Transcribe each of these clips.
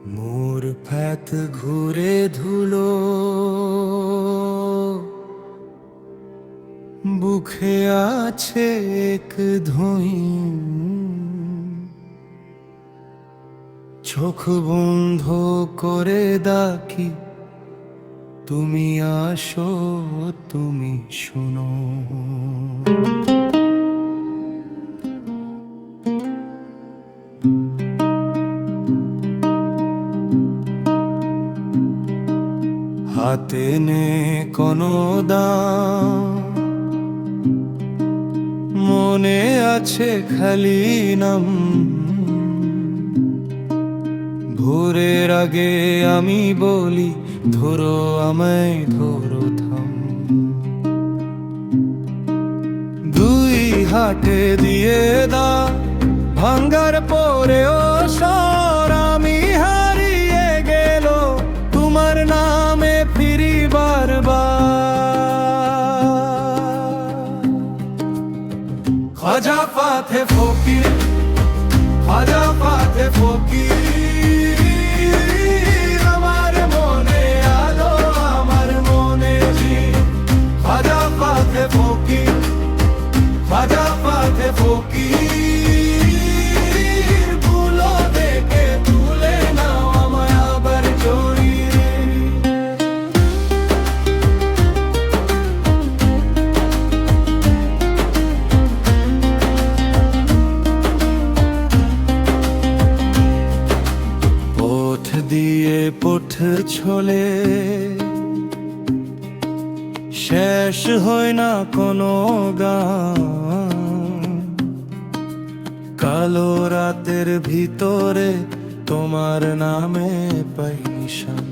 মোর ফ্যাত ঘুরে ধুলো বুকে আছে এক ধুই, চোখ বন্ধ করে ডাকি তুমি আসো, তুমি শুনো। হাতে নে কোনো দাম, মনে আছে খালি নাম। ভোরের আগে আমি বলি ধরো আমায়, ধরো থাম। দুই হাতে দিয়ে দা ভাঙ্গার পরেও স্বর আমি হারিয়ে গেল তোমার নামে ফিরি বারবার। খাজা ফাতে ফকির, খাজা ফাতে ফকির, আমার মনে আলো আমার মনে জি। খাজা ফাতে ফকির, খাজা ফাতে ফকির, ভুলো দেখে তুলে নাও আমায় আবার জড়িয়ে। পথ দিয়ে পথ ছলে শেষ হয় না কোনো গান। কালো রাতের ভিতরে তোমার নামে পাই নিশান।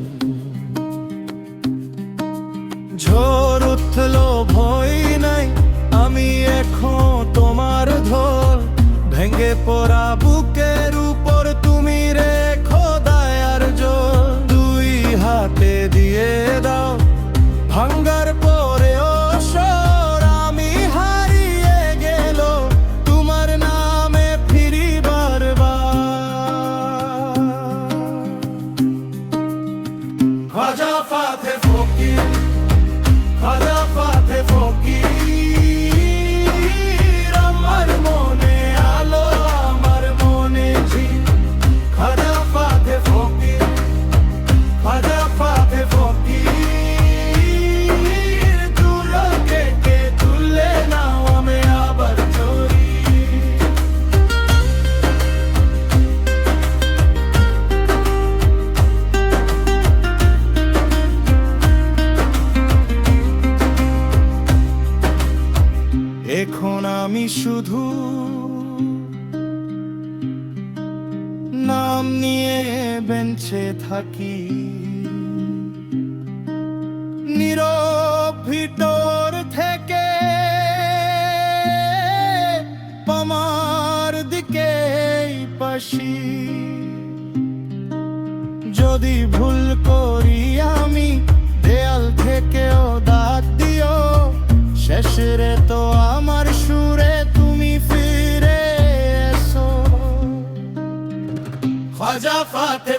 ঝড় উঠলো ভয় নাই, আমি এখন তোমার ধর। ভেঙে পড়া বুকের উপর তুমি রেখো দয়ার জোর। দুই হাতে দিয়ে দাও ভাঙ্গার পরেও স্বর আমি হারিয়ে গেল তোমার নামে ফিরি বারবার। খাজা ফাতে ফকির, খাজা ফাতে ফকির, আমার মনে আলো আমার মনে জি। খাজা ফাতে ফকির, খাজা ফাতে ফকির, তুলো কেটে তুলে নাও আমি আবার জড়িয়ে। এখন আমি শুধু নাম নিয়ে বেঞ্চে থাকি, নীরব ভিতর থেকে আমার দিকে পাশি। যদি ভুল করি আমি দেয়াল থেকেও দাঁত দিও, শেষরে তো আমার সুরে তুমি ফিরে এসো। খাজা ফাতে